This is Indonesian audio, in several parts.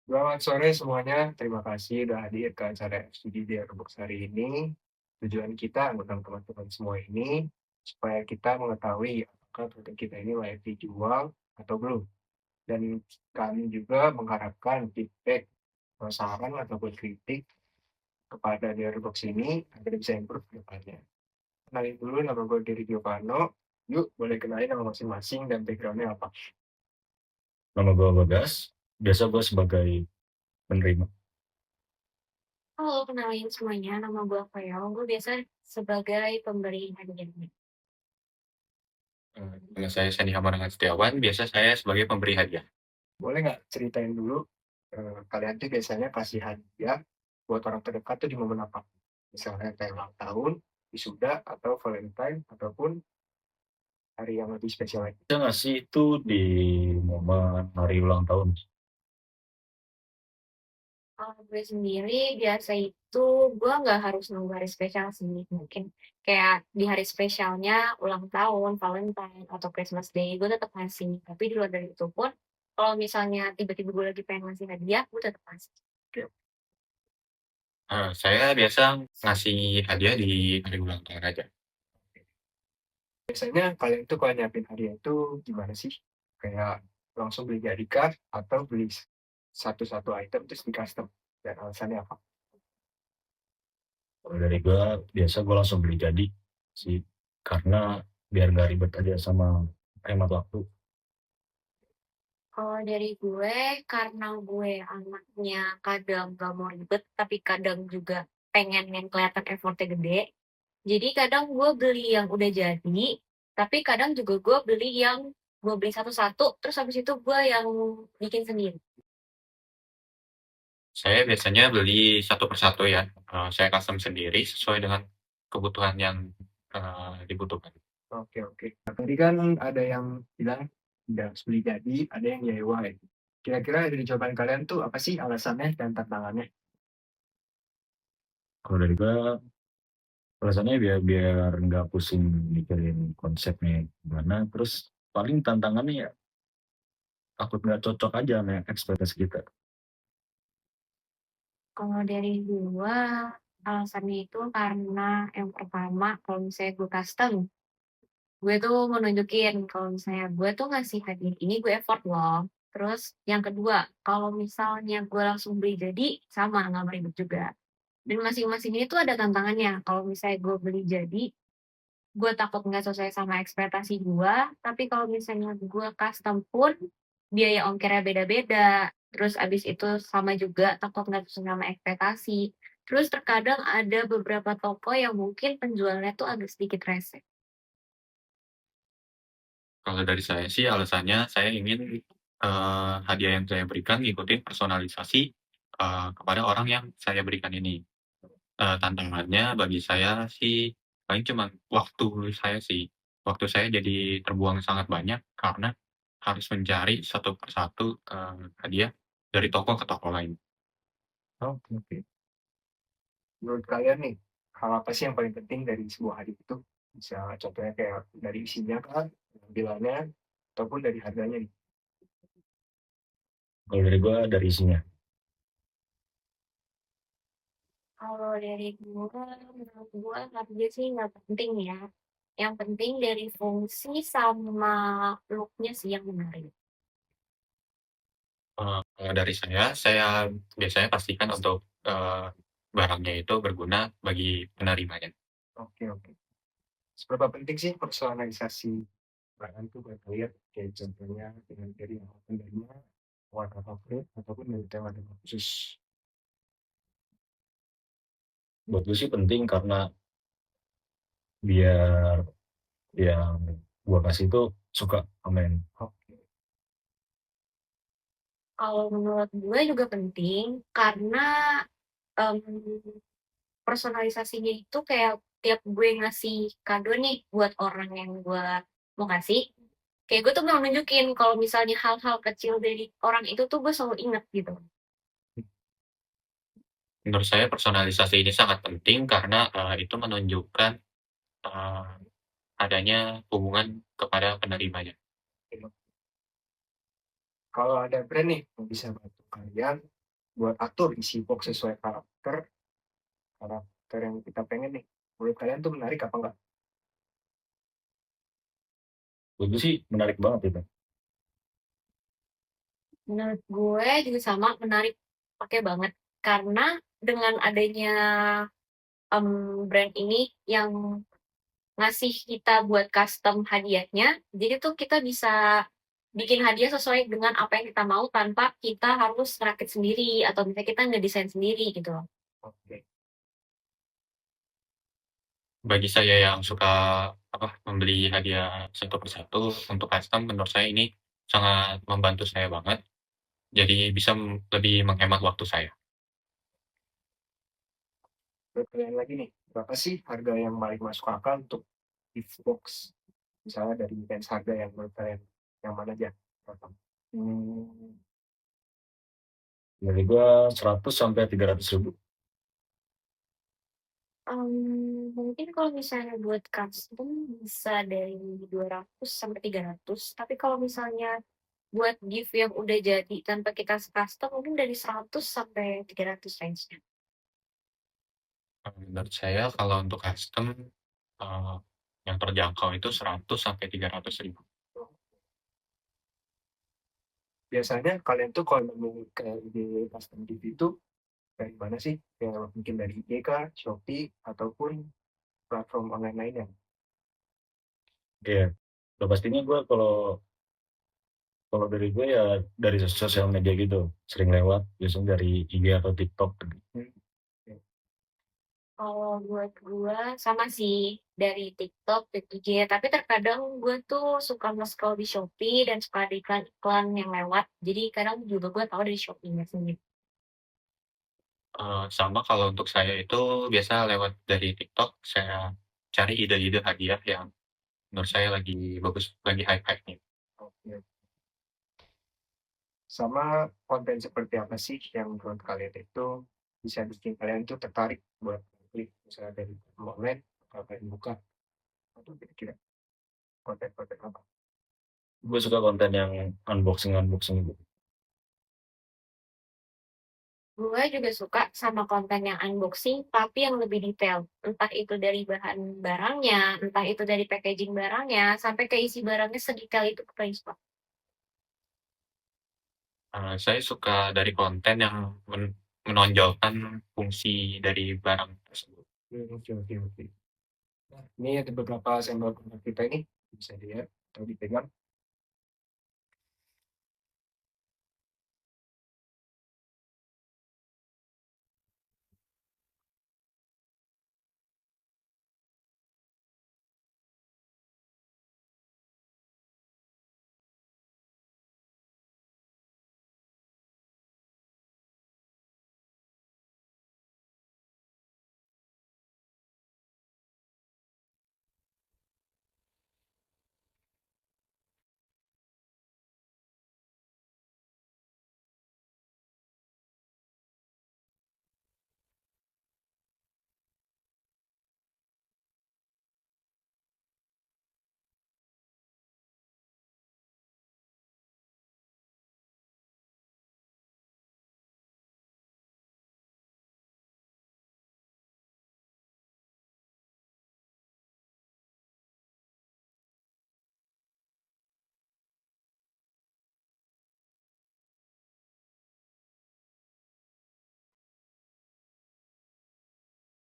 Selamat sore semuanya, terima kasih udah hadir ke acara studi di Airbox hari ini. Tujuan kita undang teman-teman semua ini supaya kita mengetahui apakah produk kita ini layak dijual atau belum. Dan kami juga mengharapkan feedback, saran ataupun kritik kepada di Airbox ini agar bisa improve ke depannya. Kenalin dulu nama gue Diri Giovanno. Yuk, boleh kenalin nama masing-masing dan backgroundnya apa. Nama gue Bagas, biasa gue sebagai penerima. Halo, kenalin semuanya. Nama gue Cleo. Gue biasa sebagai pemberi hadiah. Nama saya Sani Hamarangan Setiawan, biasa saya sebagai pemberi hadiah. Boleh nggak ceritain dulu, kalian tuh biasanya kasih hadiah buat orang terdekat tuh di momen apa? Misalnya kayak ulang tahun, wisuda, atau Valentine, ataupun hari yang lebih spesial lagi. Kita ngasih itu di momen hari ulang tahun. Kalau gue sendiri biasa itu gue nggak harus nunggu hari spesial sih. Mungkin kayak di hari spesialnya ulang tahun, Valentine, atau Christmas Day, gue tetap ngasih. Tapi di luar dari itu pun, kalau misalnya tiba-tiba gue lagi pengen ngasih hadiah, gue tetap ngasih. Oke. Saya biasa ngasih hadiah di hari ulang tahun aja. Biasanya kalian tuh kalau nyiapin hadiah itu gimana sih? Kayak langsung beli jadi card atau beli satu-satu item terus di custom? Dan alasannya apa? Kalau dari gue, biasa gue langsung beli jadi sih, karena biar gak ribet aja sama hemat waktu. Kalau dari gue, karena gue anaknya kadang gak mau ribet, tapi kadang juga pengen yang kelihatan effortnya gede. Jadi kadang gue beli yang udah jadi, tapi kadang juga gue beli yang gue beli satu-satu, terus habis itu gue yang bikin sendiri. Saya biasanya beli satu persatu ya. Saya custom sendiri sesuai dengan kebutuhan yang dibutuhkan. Oke, oke. Nah, tadi kan ada yang bilang tidak harus beli jadi, ada yang DIY. Kira-kira dari jawaban kalian tuh apa sih alasannya dan tantangannya? Kalau dari gue, alasannya biar biar nggak pusing mikirin konsepnya gimana, terus paling tantangannya ya takut nggak cocok aja sama ekspektasi kita. Kalau dari gue, alasannya itu karena yang pertama, kalau misalnya gue custom, gue tuh mau nunjukin kalau misalnya gue tuh ngasih hadiah ini gue effort loh. Terus yang kedua, kalau misalnya gue langsung beli jadi sama nggak ribet juga. Dan masing-masing ini tuh ada tantangannya. Kalau misalnya gue beli jadi, gue takut nggak sesuai sama ekspektasi gue. Tapi kalau misalnya gue custom pun, biaya ongkirnya beda-beda. Terus abis itu sama juga takut nggak sesuai sama ekspektasi. Terus terkadang ada beberapa toko yang mungkin penjualnya tuh agak sedikit rese. Kalau dari saya sih alasannya saya ingin hadiah yang saya berikan ngikutin personalisasi kepada orang yang saya berikan ini. Tantangannya bagi saya sih paling cuma waktu saya sih. Waktu saya jadi terbuang sangat banyak karena harus mencari satu persatu hadiah dari toko ke toko lain. Oke, oke. Menurut kalian nih, hal apa sih yang paling penting dari sebuah hadiah itu? Bisa contohnya kayak dari isinya kan, penampilannya, ataupun dari harganya nih. Kalau dari gua dari isinya. Kalau dari gue, menurut gue harga sih nggak penting ya. Yang penting dari fungsi sama look-nya sih yang menarik. Kalau dari saya biasanya pastikan untuk barangnya itu berguna bagi penerimanya. Oke, oke. Seberapa penting sih personalisasi barang tuh buat kalian? Kayak contohnya dengan dari yang pendanya, warna favorit, ataupun dari tema-tema khusus. Buat gue sih penting karena biar yang gua kasih itu suka amen. Oke. Kalau menurut gue juga penting karena em, personalisasinya itu kayak tiap gue ngasih kado nih buat orang yang gue mau kasih, kayak gue tuh mau nunjukin kalau misalnya hal-hal kecil dari orang itu tuh gue selalu ingat gitu. Menurut saya personalisasi ini sangat penting karena itu menunjukkan eh, adanya hubungan kepada penerimanya. Kalau ada brand nih yang bisa bantu kalian buat atur isi box sesuai karakter karakter yang kita pengen nih. Menurut kalian tuh menarik apa enggak? Menurut gue sih menarik banget itu. Menurut gue juga sama, menarik, pakai banget. Karena dengan adanya brand ini yang ngasih kita buat custom hadiahnya, jadi tuh kita bisa bikin hadiah sesuai dengan apa yang kita mau tanpa kita harus rakit sendiri atau misalnya kita ngedesain sendiri gitu loh. Oke. Bagi saya yang suka membeli hadiah satu persatu untuk custom, menurut saya ini sangat membantu saya banget. Jadi bisa lebih menghemat waktu saya. Menurut kalian lagi nih, berapa sih harga yang paling masuk akal untuk gift box? Misalnya dari range harga yang menurut kalian yang mana aja? Hmm, Dari gue 100 sampai 300 ribu. Mungkin kalau misalnya buat custom bisa dari 200 sampai 300, tapi kalau misalnya buat gift yang udah jadi tanpa kita custom mungkin dari 100 sampai 300 range-nya. Menurut saya kalau untuk custom yang terjangkau itu 100 sampai 300 ribu. Biasanya kalian tuh kalau nemu kayak di custom gift itu dari mana sih? Kayak mungkin dari IG kah, Shopee, ataupun platform online lainnya? Iya. Udah pastinya gue kalau kalau dari gue ya dari sosial media gitu, sering lewat, biasanya dari IG atau TikTok. Hmm. Kalau buat gua sama sih dari TikTok dan IG, tapi terkadang gue tuh suka nge-scroll di Shopee dan suka ada iklan-iklan yang lewat. Jadi kadang juga gue tahu dari Shopee-nya sendiri. Sama kalau untuk saya itu biasa lewat dari TikTok, saya cari ide-ide hadiah yang menurut saya lagi bagus, lagi hype-hype-nya. Oke. Sama konten seperti apa sih yang menurut kalian itu bisa bikin kalian tuh tertarik buat klik misalnya dari online atau kalian buka atau kira-kira konten-konten apa? Gue suka konten yang unboxing gitu. Gue juga suka sama konten yang unboxing, tapi yang lebih detail. Entah itu dari bahan barangnya, entah itu dari packaging barangnya, sampai ke isi barangnya sedetail itu ke suka. Saya suka dari konten yang menonjolkan fungsi dari barang tersebut. Oke, oke, oke. Nah, ini ada beberapa sampel produk kita ini bisa dilihat atau dipegang.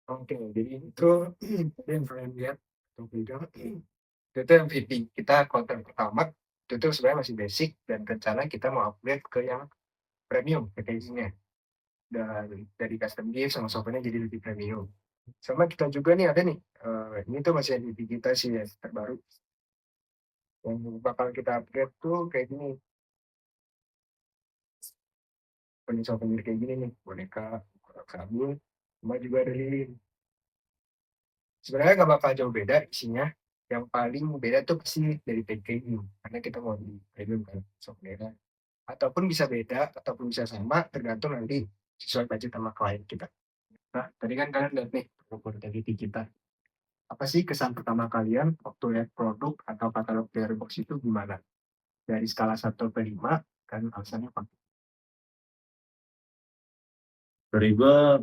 Oke, jadi itu tadi yang kalian lihat atau pegang itu MVP kita konten pertama itu tuh sebenarnya masih basic dan rencana kita mau upgrade ke yang premium packagingnya dan dari custom gift sama softwarenya jadi lebih premium. Sama kita juga nih ada nih ini tuh masih MVP kita sih ya terbaru yang bakal kita upgrade tuh kayak gini souvenir kayak gini nih boneka kotak sabun sama juga ada lilin. Sebenarnya nggak bakal jauh beda isinya. Yang paling beda tuh pasti dari packaging, karena kita mau di premium kan, souvenirnya. Ataupun bisa beda, ataupun bisa sama, tergantung nanti sesuai budget sama klien kita. Nah, tadi kan kalian lihat nih, produktivity kita. Apa sih kesan pertama kalian waktu lihat produk atau katalog dari box itu gimana? Dari skala 1 ke 5, kan alasannya apa? Dari gua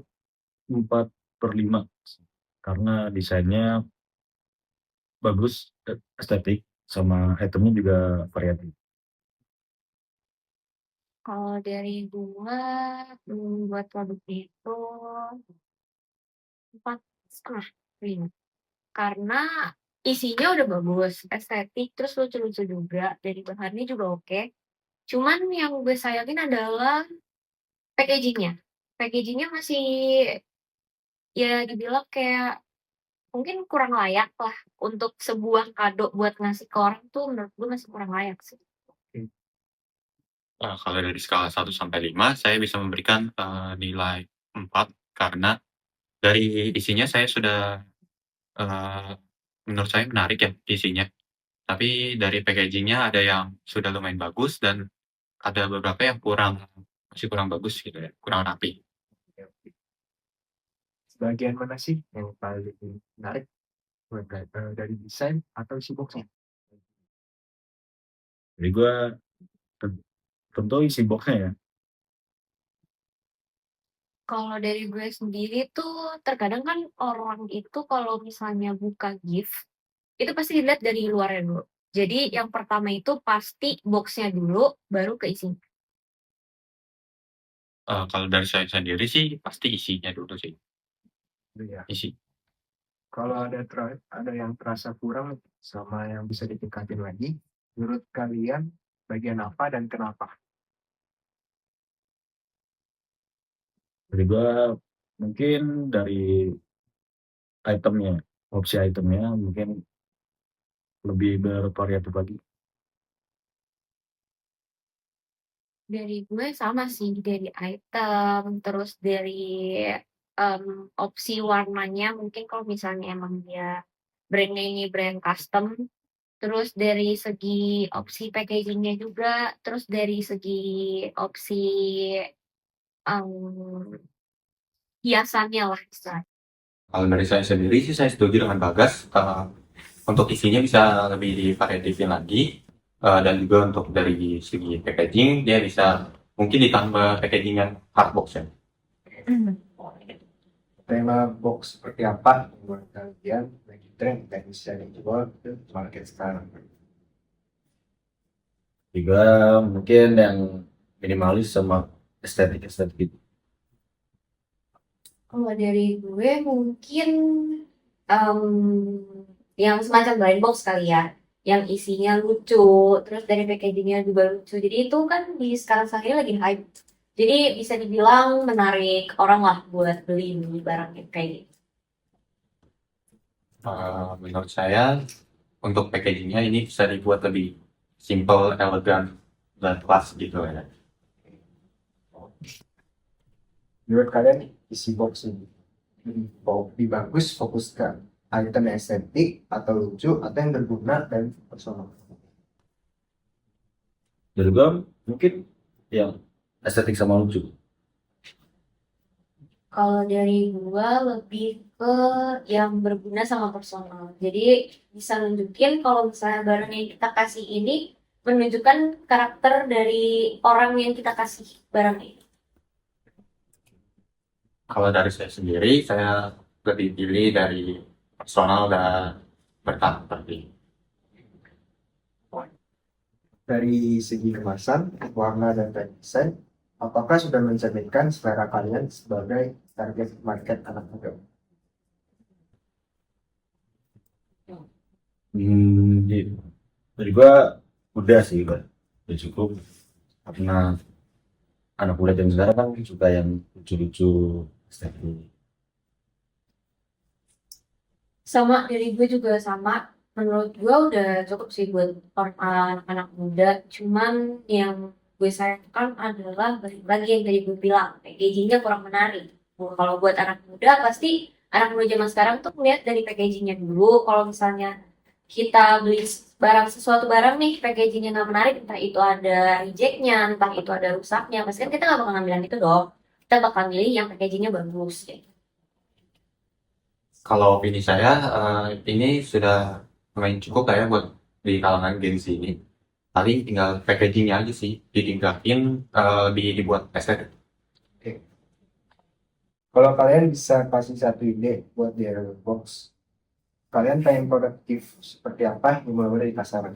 4/5 karena desainnya bagus, estetik, sama itemnya juga variatif. Kalau dari gua, buat produk itu 4,5. Karena isinya udah bagus, estetik, terus lucu-lucu juga, dari bahannya juga oke. Cuman yang gue sayangin adalah packaging-nya. Packaging-nya masih, ya dibilang kayak mungkin kurang layak lah untuk sebuah kado buat ngasih ke orang tuh menurut gue masih kurang layak sih. Kalau dari skala 1 sampai 5, saya bisa memberikan, nilai 4 karena dari isinya saya sudah, eee, menurut saya menarik ya isinya. Tapi dari packaging-nya ada yang sudah lumayan bagus dan ada beberapa yang masih kurang bagus gitu ya, kurang rapi. Bagian mana sih yang paling menarik dari desain atau isi boxnya? Dari gua tentu isi boxnya ya. Kalau dari gue sendiri tuh terkadang kan orang itu kalau misalnya buka gift, itu pasti dilihat dari luarnya dulu. Jadi yang pertama itu pasti box-nya dulu, baru ke isinya. Kalau dari saya sendiri sih pasti isinya dulu sih, Gitu ya. isi. Kalau ada yang terasa kurang sama yang bisa ditingkatin lagi, menurut kalian bagian apa dan kenapa? Dari gua mungkin dari itemnya, opsi itemnya mungkin lebih bervariatif lagi. Dari gue sama sih, dari item, terus dari opsi warnanya mungkin kalau misalnya emang dia brand-nya ini brand custom, terus dari segi opsi packaging-nya juga, terus dari segi opsi um, hiasannya lah istilahnya. Kalau dari saya sendiri sih saya setuju dengan Bagas, untuk isinya bisa lebih divariatifin lagi, dan juga untuk dari segi packaging dia bisa mungkin ditambah packaging yang hard box ya. Tema box seperti apa menurut kalian lagi tren dan bisa dijual ke market sekarang? Juga mungkin yang minimalis sama estetik gitu. Kalau dari gue mungkin yang semacam blind box kali ya, yang isinya lucu, terus dari packagingnya juga lucu. Jadi itu kan di sekarang ini lagi hype. Jadi bisa dibilang menarik orang lah buat beli barang yang kayak gitu. Menurut saya untuk packagingnya ini bisa dibuat lebih simple, elegan, dan kelas gitu ya. Menurut kalian nih, isi box ini lebih bagus fokus ke item yang estetik atau lucu atau yang berguna dan personal? Dari gua mungkin yang estetik sama lucu. Kalau dari gua lebih ke yang berguna sama personal. Jadi bisa nunjukin kalau misalnya barang yang kita kasih ini menunjukkan karakter dari orang yang kita kasih barang ini. Kalau dari saya sendiri, saya lebih pilih dari personal dan berkarakter. Dari segi kemasan, warna dan desain, apakah sudah mencerminkan selera kalian sebagai target market anak muda? Gitu. Dari gua udah sih, udah cukup karena anak muda zaman sekarang kan suka yang lucu-lucu, estetik. Sama dari gue juga sama. Menurut gue udah cukup sih buat anak-anak muda. Cuman yang gue sayangkan adalah balik lagi yang tadi gue bilang, packagingnya kurang menarik. Kalau buat anak muda pasti anak muda zaman sekarang tuh melihat dari packagingnya dulu. Kalau misalnya kita beli sesuatu barang nih packagingnya nggak menarik, entah itu ada rejectnya, entah itu ada rusaknya, pasti kan kita nggak bakal ngambil yang itu dong. Kita bakal milih yang packagingnya bagus. Ya. Kalau opini saya, ini sudah lumayan cukup lah ya buat di kalangan Gen Z ini. Paling tinggal packagingnya aja sih, ditingkatin, dibuat estetik. Kalau kalian bisa kasih satu ide buat di box, kalian pengen produktif seperti apa yang mulai dari pasaran?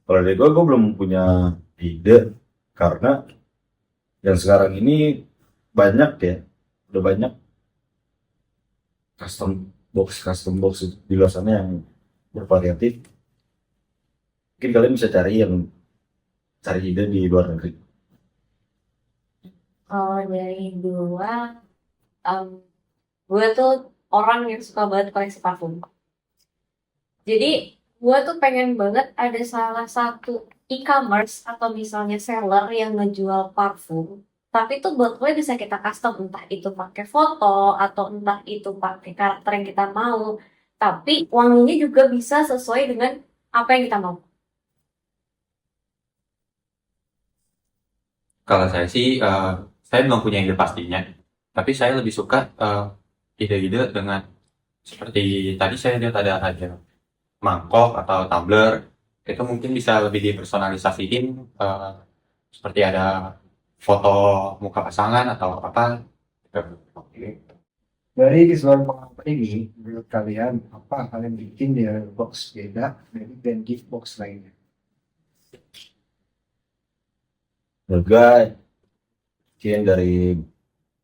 Kalau dari gue belum punya ide karena yang sekarang ini banyak ya, udah banyak custom box di luar sana yang bervariatif. Mungkin kalian bisa cari ide di luar negeri. Kalau dari gua, em, gue tuh orang yang suka banget koleksi parfum. Jadi gue tuh pengen banget ada salah satu e-commerce atau misalnya seller yang ngejual parfum. Tapi tuh buat gue bisa kita custom, entah itu pakai foto atau entah itu pakai karakter yang kita mau. Tapi wanginya juga bisa sesuai dengan apa yang kita mau. Kalau saya sih, saya belum punya ide pastinya, tapi saya lebih suka ide-ide dengan seperti tadi saya lihat ada mangkok atau tumbler, itu mungkin bisa lebih dipersonalisasiin, seperti ada foto muka pasangan atau apa. Oke. Dari keseluruhan pengalaman ini, menurut kalian apa kalian bikin di box beda dari brand gift box lainnya? Menurut gue, mungkin dari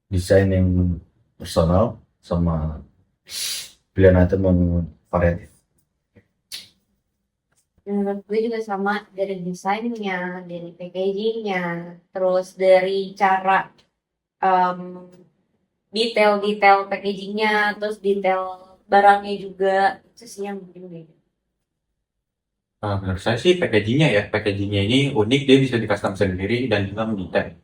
desain yang personal sama pilihan item yang variatif. Menurut gue juga sama dari desainnya, dari packagingnya, terus dari cara em, detail-detail packagingnya, terus detail barangnya juga itu sih yang bikin beda. Menurut saya sih packagingnya ini unik, dia bisa di custom sendiri dan juga mendetail.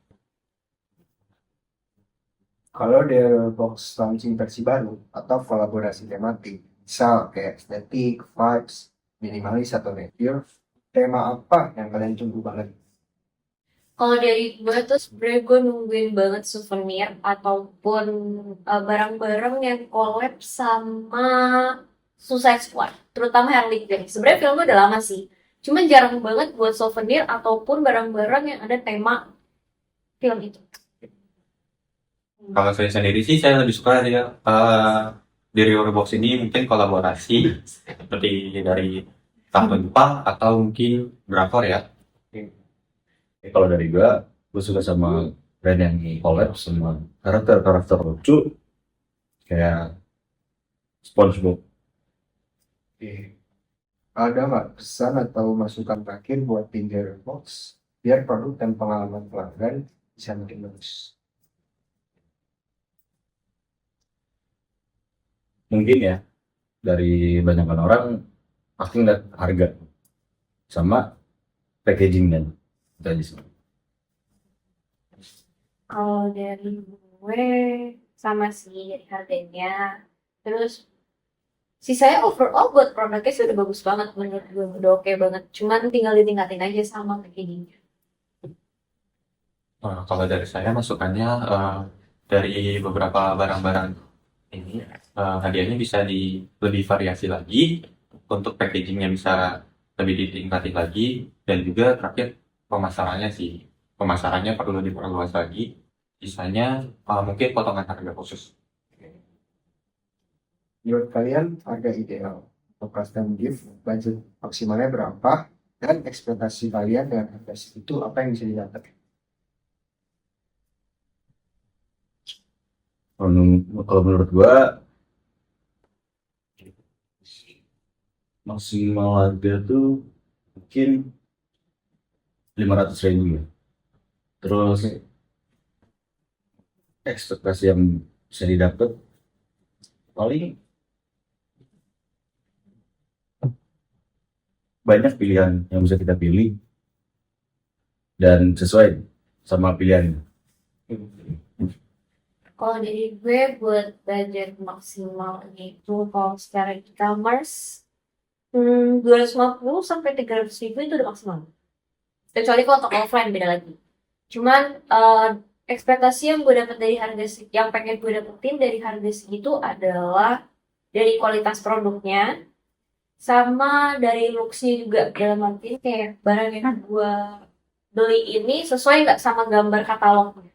Kalau di box launching versi baru atau kolaborasi tematik, misal kayak estetik, vibes, minimalis atau nature, tema apa yang kalian tunggu banget? Kalau dari gue tuh sebenernya gue nungguin banget souvenir ataupun barang-barang yang collab sama Suicide Squad, terutama Harley Quinn. Sebenarnya filmnya udah lama sih, cuman jarang banget buat souvenir ataupun barang-barang yang ada tema film itu. Kalau saya sendiri sih saya lebih suka ya di Box ini mungkin kolaborasi seperti dari tahun Jepang atau mungkin drakor ya. Kalau dari gue suka sama brand yang collab sama karakter lucu kayak SpongeBob. Oke. Ada nggak pesan atau masukan terakhir buat Tinder Box biar produk dan pengalaman pelanggan bisa makin bagus? Mungkin ya dari banyakan orang pasti ngeliat harga sama packaging dan itu aja sih. Kalau dari gue sama sih dari harganya. Terus sisanya overall buat produknya sih udah bagus banget menurut gue, udah oke banget. Cuman tinggal ditingkatin aja sama packagingnya. Kalau dari saya masukannya dari beberapa barang-barang ini hadiahnya bisa lebih variasi lagi, untuk packagingnya bisa lebih ditingkatin lagi, dan juga terakhir pemasarannya perlu diperluas lagi. Sisanya mungkin potongan harga khusus. Menurut kalian harga ideal untuk custom gift budget maksimalnya berapa dan ekspektasi kalian dengan harga itu apa yang bisa didapat? Kalau menurut gua maksimal harga tuh mungkin 500.000 ya. Terus ekspektasi yang bisa didapat paling banyak pilihan yang bisa kita pilih dan sesuai sama pilihannya. Kalau dari gue buat budget maksimal itu kalau secara e-commerce 250 sampai 300 ribu itu udah maksimal. Kecuali kalau untuk offline beda lagi. Cuman ekspektasi yang gue dapat dari yang pengen gue dapetin dari harga segitu adalah dari kualitas produknya sama dari looks-nya juga, dalam arti kayak barang yang gue beli ini sesuai nggak sama gambar katalognya.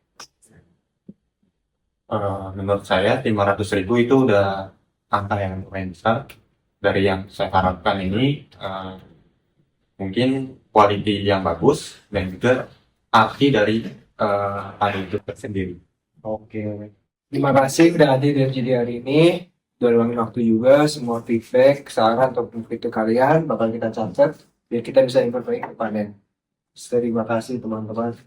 Menurut saya 500.000 itu udah angka yang lumayan besar. Dari yang saya harapkan ini mungkin quality yang bagus dan juga arti dari tari itu tersendiri. Oke. Terima kasih udah hadir dan jadi hari ini. Udah luangin waktu juga, semua feedback, saran ataupun kritik kalian bakal kita catat biar kita bisa improve ke panen. Terima kasih teman-teman.